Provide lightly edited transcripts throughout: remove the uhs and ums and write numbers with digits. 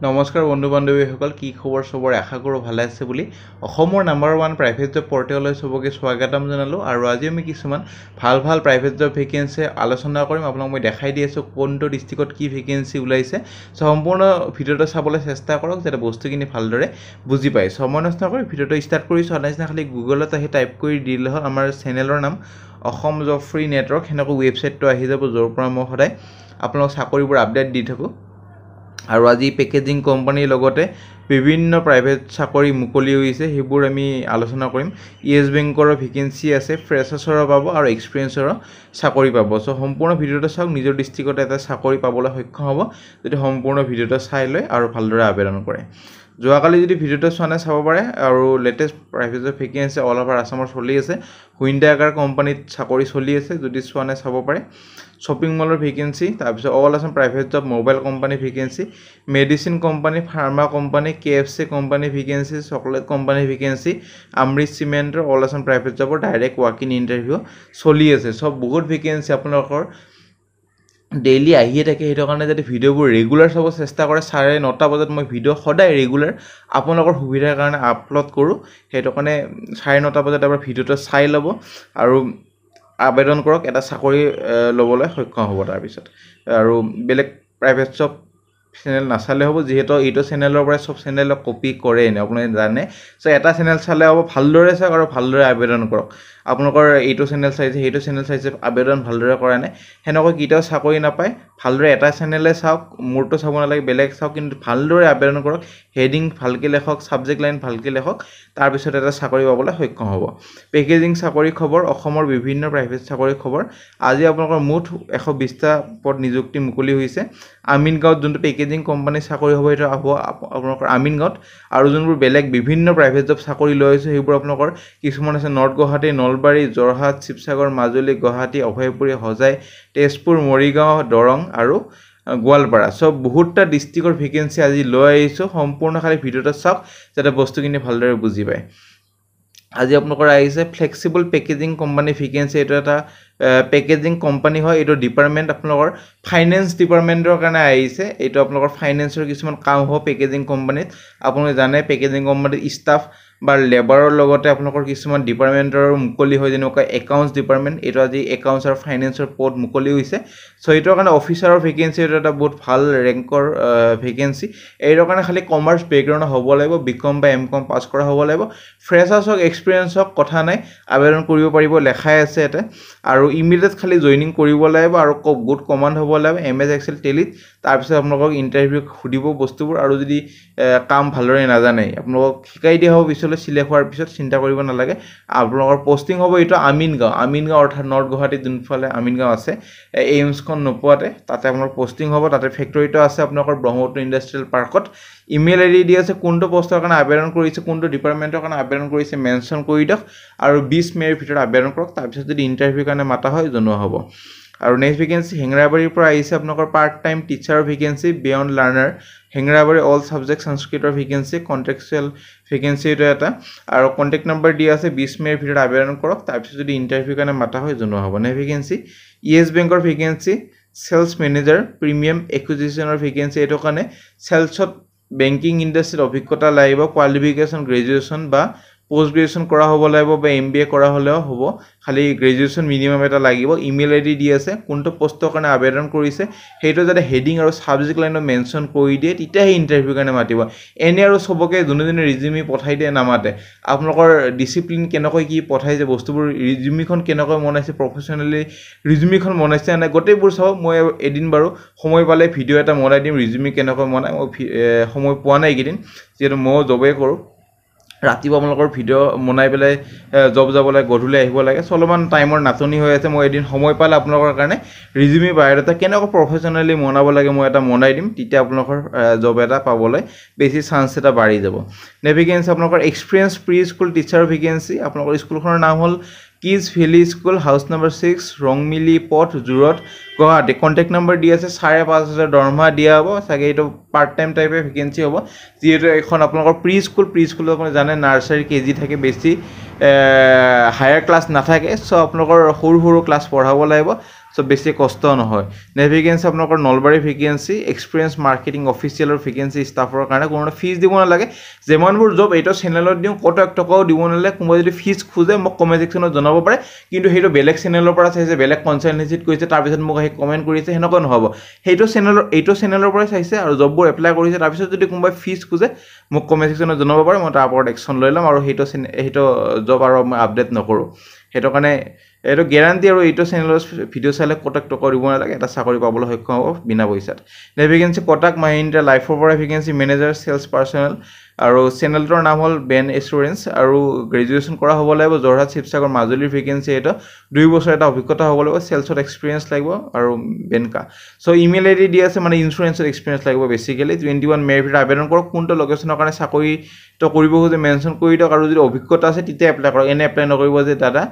নমস্কাৰ বন্ধু বান্ধৱীসকল কি খবৰ সবৰ আশা কৰো ভালে আছে বুলি অসমৰ নাম্বাৰ 1 প্ৰাইভেট জব পৰ্টেললৈ সবকে স্বাগতম জনালো আৰু আজি আমি কিছুমান ভাল প্ৰাইভেট জব ভেকেন্সি আলোচনা কৰিম আপোনাক মই দেখাই দি আছো কোনটো ডিস্ট্ৰিক্টত কি ভেকেন্সি ওলাইছে সো সম্পূৰ্ণ ভিডিওটো চাবলৈ চেষ্টা কৰক যাতে বস্তুখিনি ভালদৰে বুজি পায় সময় নষ্ট কৰি ভিডিওটো ষ্টাৰ্ট কৰিছো আনাইছনা খালি গুগলত আহি টাইপ কৰি দিলে হ'ল আমাৰ চেনেলৰ নাম অসম জব ফ্ৰী নেটৱৰ্ক হেনকো ৱেবছাইটটো আহি যাব যৰ পৰা মই সদায় আপোনাক চাকৰিবোৰ আপডেট দি থাকো আৰু আজি পেকেজিং কোম্পানীৰ লগতে বিভিন্ন প্ৰাইভেট চাকৰি মুকলি হৈছে হেবোৰ আমি আলোচনা কৰিম ইএছ বেংকৰ ভেকেন্সি আছে ফ্ৰেছাৰ্ছৰ পাব আৰু এক্সপেৰিয়েন্সৰ চাকৰি পাব সো সম্পূৰ্ণ ভিডিওটো চাওক নিজৰ ডিস্ট্ৰিক্টত এটা চাকৰি পাবলৈ সক্ষম হ'ব যদি সম্পূৰ্ণ ভিডিওটো চাই লয় আৰু ভালদৰে আবেদন কৰে যোৱাকালি যদি ভিডিওটো চোৱানে চাব পাৰে আৰু latest private job vacancy all over আসামৰ চলি আছে হুইন্ডাগাৰ কোম্পানীত চাকৰি চলি আছে যদি চোৱানে চাব পাৰে শপিং মলৰ ভেকেন্সি তাৰপিছত all Assam private job mobile company vacancy medicine company pharma company KFC company vacancy chocolate company vacancy Amrit সিমেন্টৰ অল আসাম প্ৰাইভেট জবৰ ডাইৰেক্ট ওয়াক ইন ইন্টাৰভিউ চলি আছে সব বহুত ভেকেন্সি আপোনালোকৰ ডেইলি আহিয়ে থাকে হেটো কাৰণে যদি ভিডিওবোৰ ৰেগুলাৰ চাব চেষ্টা কৰে 9:30 বজাত মই ভিডিও সদায় ৰেগুলাৰ আপোনালোকৰ সুবিধাৰ কাৰণে আপলোড কৰো হেটো কাৰণে 9:30 বজাত এবাৰ ভিডিওটো চাই লব আৰু আবেদন কৰক এটা চাকৰি লবলৈ সক্ষম হ'ব তাৰ পিছত আৰু বেলেগ প্ৰাইভেট জব চেনেল নাচালে হ'ব যেহেতু এইটো চেনেলৰ পৰা সব চেনেলক কপি কৰে এনে আপুনি জানে সো এটা চেনেল চালে হ'ব ভালদৰে চাওক আৰু ভালদৰে আবেদন কৰক আপোনালোকৰ এইটো চেনেল চাইছে হেটো চেনেল চাইছে আবেদন ভালদৰে কৰা নাই হেনকৈ কিটাও চাকৰি নাপায় ভালদৰে এটা চেনেলে চাওক মোৰটো চাব নালাগে বেলেগ চাওক কিন্তু ভালদৰে আবেদন কৰক হেডিং ভালকে লেখক সাবজেক্ট লাইন ভালকে লেখক তাৰ পিছত এটা চাকৰি পাবলৈ সক্ষম হ'ব পেকেজিং চাকৰি খবৰ অসমৰ বিভিন্ন প্ৰাইভেট চাকৰি খবৰ আজি আপোনালোকৰ মুঠ 120টা পদ নিযুক্তি মুকলি হৈছে আমিনগাঁৱত যোনটো পেকেজিং কোম্পানী চাকৰি হ'ব এটা আপোনালোকৰ আমিনগাঁৱত আৰু যোনবোৰ বেলেগ বিভিন্ন প্ৰাইভেট জব চাকৰি লৈ আছে হেবোৰ আপোনালোকৰ কিছুমান আছে নৰ্থ গুৱাহাটী নলবাৰী জৰহাট শিৱসাগৰ মাজুলী গুৱাহাটী অভয়পুৰী হজাই তেজপুৰ মৰিগাঁও দৰং আৰু গোৱালপাৰা সব বহুতটা ডিস্ট্ৰিক্টৰ ভেকেন্সি আজি লৈ আহিছো সম্পূৰ্ণ খালি ভিডিওটো চাওক যাতে বস্তুখিনি ভালদৰে বুজি পায় আজি আপোনালোকৰ আহিছে ফ্লেক্সিবল পেকেজিং কোম্পানী ভেকেন্সি এটা এটা পেকেজিং কোম্পানী হয় এটো ডিপাৰ্টমেন্ট আপোনালোকৰ ফাইনান্স ডিপাৰ্টমেন্টৰ কাৰণে আহিছে এটো আপোনালোকৰ ফাইনান্সৰ কিছুমান কাম হ'ব পেকেজিং কোম্পানীত আপোনালোকে জানে পেকেজিং কোম্পানীত ষ্টাফ বা লেবাৰৰ লগতে আপোনালোকৰ কিছুমান ডিপাৰ্টমেন্টৰ মুকলি হয় যেনেকৈ একাউন্টস ডিপাৰ্টমেন্ট এটো আজি একাউন্টস আৰু ফাইনান্সৰ পদ মুকলি হৈছে সো এটোৰ কাৰণে অফিচাৰৰ ভেকেন্সি এটা বহুত ভাল ৰেংকৰ ভেকেন্সি এইটোৰ কাৰণে খালি কমাৰ্চ বেকগ্ৰাউণ্ড হ'ব লাগিব বিকম বা এমকম পাস কৰা হ'ব লাগিব ফ্ৰেছাৰ্ছ হক এক্সপেৰিয়েন্স হক কথা নাই আবেদন কৰিব পাৰিব লেখাই আছে এটা আৰু ইমিডিয়েট খালি জয়নিং কৰিব লাগিব আৰু গুড কমান্ড হ'ব লাগিব এমএছ এক্সেল টেলিত তাৰ পিছত আপোনালোকক ইন্টাৰভিউ খুদিব বস্তুবোৰ আৰু যদি কাম ভালদৰে নাজানে আপোনালোকক শিকাই দিয়া হ'ব পিছলৈ সিলেক্ট হোৱাৰ পিছত চিন্তা কৰিব নালাগে আপোনালোকৰ পোষ্টিং হ'ব এটো আমিনগাঁও অৰ্থাৎ নৰ্থ গুৱাহাটী যোনফালে আমিনগাঁও আছে এইমছখন নপোৱাতে তাতে আপোনালোকৰ পোষ্টিং হ'ব তাতে ফেক্টৰীটো আছে আপোনালোকৰ ব্ৰহ্মপুত্ৰ ইণ্ডাষ্ট্ৰিয়েল পাৰ্কত ইমেইল আইডি দি আছে কোনটো পোষ্টৰ কাৰণে আবেদন কৰিছে কোনটো ডিপাৰ্টমেন্টৰ কাৰণে আবেদন কৰিছে মেনশন কৰি দিয়ক আৰু 20 মেৰ ভিতৰত আবেদন কৰক তাৰ পিছত যদি ইন্টাৰভিউ কাৰণে মাতা হয় জনোৱা হ'ব আৰু নেক্সট ভেকেন্সি হেংৰাবাৰীৰ পৰা আহিছে আপোনালোকৰ পাৰ্ট টাইম টিচাৰৰ vacancy beyond learner Hengrabari all subject সংস্কৃতৰ ভেকেন্সি কন্ট্ৰাকচুৱেল ভেকেন্সি এটা আৰু কন্টাক্ট নম্বৰ দি আছে 20 মেৰ ভিতৰত আবেদন কৰক তাৰ পিছত যদি ইন্টাৰভিউ কাৰণে মাতা হয় জনোৱা হ'ব নেক্সট ভেকেন্সি ইএছ বেংকৰ ভেকেন্সি সেলস মেনেজাৰ প্ৰিমিয়াম একুইজিশনৰ ভেকেন্সি এটো কাৰণে সেলছত বেংকিং ইণ্ডাষ্ট্ৰীত অভিজ্ঞতা লাগিব কোৱালিফিকেশন গ্ৰেজুৱেচন বা পোষ্ট গ্ৰেজুৱেচন কৰা হ'ব লাগিব বা এমবিএ কৰা হলেও হ'ব খালি গ্ৰেজুৱেচন মিনিমাম এটা লাগিব ইমেইল আইডি দি আছে কোনটো পোষ্টৰ কাৰণে আবেদন কৰিছে হেটো যাতে হেডিং আৰু সাবজেক্ট লাইনত মেনশন কৰি দিয়ে তেতিয়াহে ইন্টাৰভিউ কাৰণে মাতিব এনে আৰু সবকে দুনুজনে ৰিজিউমি পঠাই দিয়ে নামাতে আপোনালোকৰ ডিসিপ্লিন কেনেকৈ কি পঠাইছে বস্তুবোৰ ৰিজিউমিখন কেনেকৈ বনাইছে প্ৰফেশনালি ৰিজিউমিখন বনাইছে না গোটেইবোৰ চাও মই এদিন বাৰু সময় পালে ভিডিও এটা বনাই দিম ৰিজিউমি কেনেকৈ বনাই মই সময় পোৱা নাই কিদিন যেটো মই জবে কৰো ৰাতিপুৱা আপোনালোকৰ ভিডিও বনাই পেলাই জব যাবলৈ গধুলে আহিব লাগে চলমান টাইমৰ নাটনি হৈ আছে মই এদিন সময় পালে আপোনালোকৰ কাৰণে ৰিজিউমি বায়োডাটা কেনেকৈ প্ৰফেশনালি বনাব লাগে মই এটা বনাই দিম তেতিয়া আপোনালোকৰ জব এটা পাবলৈ বেছি চান্স এটা বাঢ়ি যাব নেভিগেন্স আপোনালোকৰ experience pre school teacher vacancy আপোনালোকৰ স্কুলখনৰ নাম হ'ল কিজ ভেলি স্কুল হাউস নম্বৰ 6 ৰংমিলি পথ জুৰত গুৱাহাটী কন্টাক্ট নম্বৰ দি আছে 5,500 দৰমহা দিয়া হ'ব সাগে এটো পাৰ্ট টাইম টাইপে ভেকেন্সি হ'ব যেটো এখন আপোনালোকৰ প্ৰি স্কুল আপুনি জানে নাৰ্সাৰী কেজি থাকে বেছি হায়াৰ ক্লাস নাথাকে সো আপোনালোকৰ সৰু ক্লাস পঢ়াব লাগিব সো বেছি কষ্ট নহয় নে ভেকেন্সি আপোনালোকৰ নলবাৰী ভেকেন্সি এক্সপিৰিয়েন্স মাৰ্কেটিং অফিচিয়েলৰ ভেকেন্সি ষ্টাফৰ কাৰণে কোনো ফিজ দিব নালাগে যেমানবোৰ জব এইটো চেনেলত দিওঁ কত টকাও দিব নালাগে কোনোবা যদি ফিজ খোজে মোক কমেন্ট সেকশনত জনাব পাৰে কিন্তু সেইটো বেলেগ চেনেলৰ পৰা চাইছে বেলেগ কনসালটেন্সিত কৰিছে তাৰ পিছত মোক আহি কমেন্ট কৰিছে হেনকা নহব এইটো চেনেলৰ পৰা চাইছে আৰু জববোৰ এপ্লাই কৰিছে তাৰ পিছত যদি কোনোবা ফিজ খোজে মোক কমেন্ট সেকশনত জনাব পাৰে মই তাৰ ওপৰত একচন লৈ লম আৰু সেইটো জব আৰু মই আপডেট নকৰো হেটো কাৰণে এটো গ্যাৰান্টি আৰু এইটো চেনেলৰ ভিডিও চালে কটক টকা দিব নালাগে এটা চাকৰি পাবলৈ সক্ষম হ'ব বিনা পইচাত নে ভেকেন্সি কটক মাহিন্দ্ৰা লাইফৰ পৰা ভেকেন্সি মেনেজাৰ সেলস পাৰ্সনেল আৰু চেনেলটোৰ নাম হ'ল বেন এসুৰেন্স আৰু গ্ৰেজুৱেচন কৰা হ'ব লাগিব জৰহাট শিৱসাগৰ মাজুলীৰ ভেকেন্সি এটা 2 বছৰ এটা অভিজ্ঞতা হ'ব লাগিব সেলছত এক্সপেৰিয়েন্স লাগিব আৰু বেনকা সো ইমেইল আইডি দি আছে মানে ইনস্যুৰেন্সৰ এক্সপেৰিয়েন্স লাগিব বেসিক্যালি 21 মেৰ ভিতৰত আবেদন কৰক কোনটো লোকেশনৰ কাৰণে চাকৰি তো কৰিব যে মেনশন কৰি দিয়ক আৰু যদি অভিজ্ঞতা আছে তেতিয়া এপ্লাই কৰক এনে এপ্লাই নকৰিব যে দাদা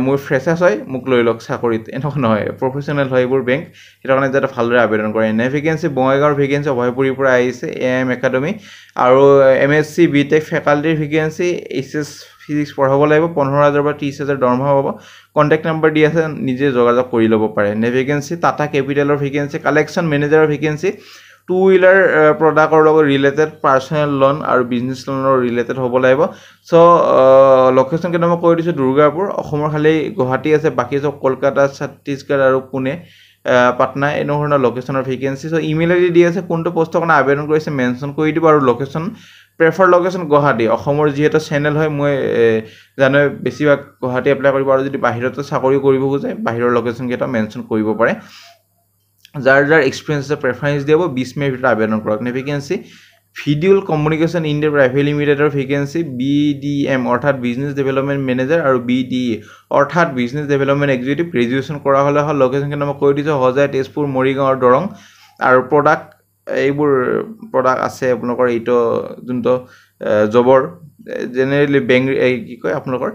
মোৰ ফ্ৰেছাৰ্ছ হয় মোক লৈ লওক চাকৰিত এনেকুৱা নহয় প্ৰফেশনাল হয় এইবোৰ বেংক এটা কাৰণে যাতে ভালদৰে আবেদন কৰে নে ভেকেন্সি বঙাইগাঁৱৰ ভেকেন্সি অভয়পুৰীৰ পৰা আহিছে এএম একাডেমি আৰু এমএসসি বিটেক ফেকাল্টিৰ ভেকেন্সি এইচএস ফিজিক্স পঢ়াব লাগিব 15000 পৰা 30000 দৰমহা পাব কন্টাক্ট নম্বৰ দি আছে নিজে যোগাযোগ কৰি ল'ব পাৰে নে ভেকেন্সি টাটা কেপিটেলৰ ভেকেন্সি কালেকচন মেনেজাৰৰ ভেকেন্সি 2 হুইলাৰ প্ৰডাক্টৰ লগত ৰিলেটেড পাৰ্সোনাল লোন আৰু বিজনেছ লোনৰ ৰিলেটেড হ'ব লাগিব সো লোকেশন কেনে মই কৈ দিছো দুৰ্গাপুৰ অসমৰ খালি গুৱাহাটী আছে বাকি সব কলকাতা ছত্তীশগড় আৰু পুনে পাটনা এনেধৰণৰ লোকেশনৰ ভেকেন্সি সো ইমেইল আইডি দি আছে কোনটো পোষ্টৰ কাৰণে আবেদন কৰিছে মেনশন কৰি দিব আৰু লোকেশন প্ৰেফাৰ লোকেশন গুৱাহাটী অসমৰ যিহেতু চেনেল হয় মই জানো বেছিভাগ গুৱাহাটী এপ্লাই কৰিব আৰু যদি বাহিৰতো চাকৰি কৰিব খোজে বাহিৰৰ লোকেশন কেটা মেনশন কৰিব পাৰে যাৰ এক্সপেৰিয়েন্স প্ৰেফাৰেন্স দিব 20 মেৰ ভিতৰত আবেদন কৰক নে ভেকেন্সি ভিডিওল কমিউনিকেশন ইণ্ডিয়া প্ৰাইভেট লিমিটেডৰ ভেকেন্সি বিডিএম অৰ্থাৎ বিজনেছ ডেভেলপমেন্ট মেনেজাৰ আৰু বিডিএ অৰ্থাৎ বিজনেছ ডেভেলপমেন্ট এক্সিকিউটিভ গ্ৰেজুৱেচন কৰা হলে হল লোকেশন কেনে মই কৈ দিছো হজাই তেজপুৰ মৰিগাঁও আৰু দৰং আৰু প্ৰডাক্ট এইবোৰ প্ৰডাক্ট আছে আপোনালোকৰ এইটো যোনটো জবৰ জেনাৰেলি বেংক কি কয় আপোনালোকৰ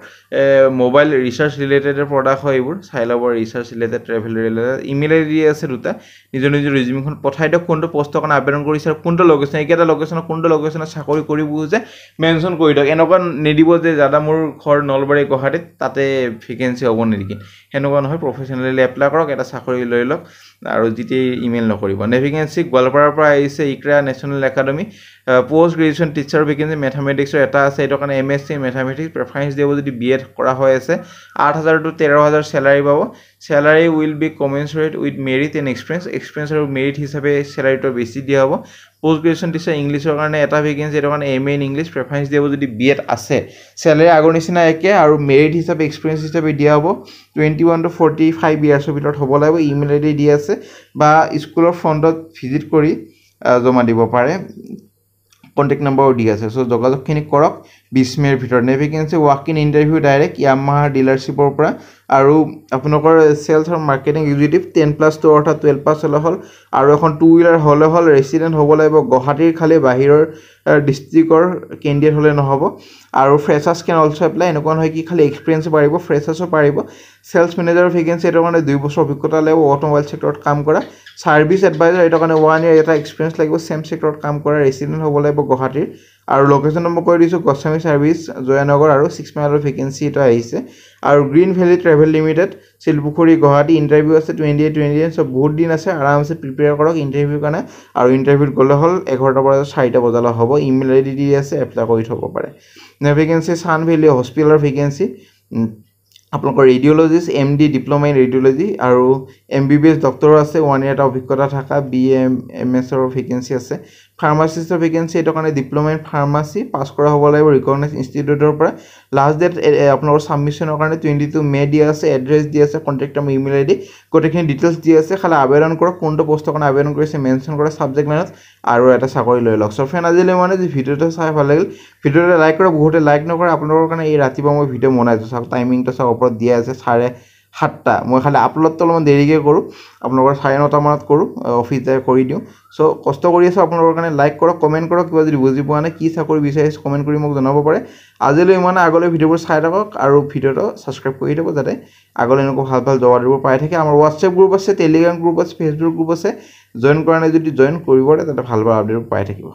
মোবাইল ৰিচাৰ্জ ৰিলেটেড প্ৰডাক্ট হয় এইবোৰ চাই ল'ব recharge related travel related email ID আছে দুটা নিজৰ ৰিজিউমখন পঠাই দিয়ক কোনটো পোষ্টৰ কাৰণে আবেদন কৰিছে আৰু কোনটো লোকেশন একেটা লোকেশনৰ কোনটো লোকেশনত চাকৰি কৰিব যে মেনশন কৰি দিয়ক এনেকুৱা নিদিব যে দাদা মোৰ ঘৰ নলবাৰী গুৱাহাটীত তাতে ভেকেন্সি হ'ব নেকি হেনেকুৱা নহয় প্ৰফেশনালি এপ্লাই কৰক এটা চাকৰি লৈ লওক আৰু জিটি ইমেইল নকৰিব নে ভেকেন্সি গোৱালপাৰাৰ পৰা আহিছে Iqra national academy post graduation teacher vacancy মেথমেটিক্সৰ এটা আছে এটো কাৰণে এমএসসি মেথমেটিক্স প্ৰেফাৰেন্স দিব যদি বিএড কৰা হৈ আছে 8000 to 13000 স্যালাৰি পাব salary will be commensurate with merit and experience আৰু মেৰিট হিচাপে স্যালাৰিটো বেছি দিয়া হ'ব পোষ্ট গ্ৰেজুৱেচন টিচাৰ ইংলিছৰ কাৰণে এটা ভেকেন্সি এটো কাৰণে এমএ ইন ইংলিছ প্ৰেফাৰেন্স দিব যদি বিএড আছে স্যালাৰি আগৰ নিচিনা একে আৰু মেৰিট হিচাপে এক্সপেৰিয়েন্স হিচাপে দিয়া হ'ব 21 to 45 ইয়াৰ্ছৰ ভিতৰত হ'ব লাগিব ইমেইল আইডি দি আছে বা স্কুলৰ ফ্ৰণ্টত ভিজিট কৰি জমা দিব পাৰে কন্টাক্ট নম্বৰ দি আছে সো যোগাযোগখিনি কৰক 20 মেৰ ভিতৰত নে vacancy walk in interview direct Yamaha ডিলাৰশ্বিপৰ পৰা আৰু আপোনালোকৰ সেলছ আৰু মাৰ্কেটিং এক্সিকিউটিভ 10+2 অৰ্থাৎ 12 পাছ হলে হল আৰু এখন 2 হুইলাৰ হলে হল ৰেসিডেন্ট হ'ব লাগিব গুৱাহাটীৰ খালি বাহিৰৰ ডিস্ট্ৰিক্টৰ কেন্ডিডেট হলে নহব আৰু ফ্ৰেছাৰ্ছ কেন অলসো এপ্লাই এনেকুৱা নহয় কি খালি এক্সপেৰিয়েন্স পাৰিব ফ্ৰেছাৰ্ছও পাৰিব সেলছ মেনেজাৰৰ ভেকেন্সি এটো কাৰণে 2 বছৰ অভিজ্ঞতা লাগিব অটোমোবাইল সেক্টৰত কাম কৰা সাৰ্ভিস এডভাইজাৰ এটো কাৰণে 1 ইয়াৰ এটা এক্সপেৰিয়েন্স লাগিব সেম সেক্টৰত কাম কৰা ৰেসিডেন্ট হ'ব লাগিব গুৱাহাটীৰ আৰু লোকেশন নম্বৰ কৈ দিছো গোস্বামী সাৰ্ভিস জয়নগৰ আৰু 6 মাইলৰ ভেকেন্সি এটা আহিছে আৰু green valley travel limited Silpukhuri Guwahati interview আছে 28 সব বহুত দিন আছে আৰামসে প্ৰিপেয়াৰ কৰক ইন্টাৰভিউ কাৰণে আৰু ইন্টাৰভিউত গলে হল 11টা বজাৰ 4টা বজালৈ হ'ব ইমেইল আইডি দি আছে এপ্লাই কৰি থব পাৰে নে ভেকেন্সি সান ভেলি হস্পিটেলৰ ভেকেন্সি আপোনালোকৰ ৰেডিঅলজিষ্ট এমডি ডিপ্লোমা ইন ৰেডিঅলজি আৰু এমবিবিএছ ডক্টৰ আছে 1 ইয়াৰ অভিজ্ঞতা থকা বিএমএছ ৰ ভেকেন্সি আছে ফাৰ্মাসিষ্টৰ ভেকেন্সি এটো কাৰণে ডিপ্লোমা ইন ফাৰ্মাসি পাস কৰা হ'ব লাগিব ৰিকগনাইজ ইনষ্টিটিউটৰ পৰা লাষ্ট ডেট আপোনালোকৰ সাবমিশনৰ কাৰণে 22 মে দিয়া আছে এড্ৰেছ দিয়া আছে কন্টাক্ট নম্বৰ ইমেইল আইডি গোটেইখিনি ডিটেইলছ দিয়া আছে খালি আবেদন কৰক কোনটো পোষ্টৰ কাৰণে আবেদন কৰিছে মেনশন কৰা সাবজেক্ট লাইনত আৰু এটা চাকৰি লৈ লওক সো ফ্ৰেণ্ড আজিলৈ মানে যে ভিডিওটো চাই ভাল লাগিল ভিডিওটো লাইক কৰক বহুতে লাইক নকৰে আপোনালোকৰ কাৰণে এই ৰাতিপুৱা মই ভিডিও বনাইছো চাওক টাইমিংটো চাওক ওপৰত দিয়া আছে 7:30 মই খালি আপলোড তো অলপমান দেৰিকৈ কৰো আপোনালোকৰ 9:30 মানত কৰো অফিস যায় কৰি দিও সো কষ্ট কৰি আছে আপোনালোকৰ কাৰণে লাইক কৰক কমেন্ট কৰক কিবা যদি বুজি পোৱা নাই কি চাকৰি বিচাৰিছে কমেন্ট কৰি মোক জনাব পাৰে আজিলৈ মানে আগলৈ ভিডিওবোৰ চাই থাকক আৰু ভিডিওটো সাবস্ক্ৰাইব কৰি দিব যাতে আগলৈ এনেকুৱা ভাল জবাববোৰ পাই থাকে আমাৰ WhatsApp গ্ৰুপ আছে টেলিগ্ৰাম গ্ৰুপ আছে ফেচবুক গ্ৰুপ আছে জয়েন কৰা নাই যদি জয়েন কৰিব তাতে ভাল আপডেট পাই থাকিব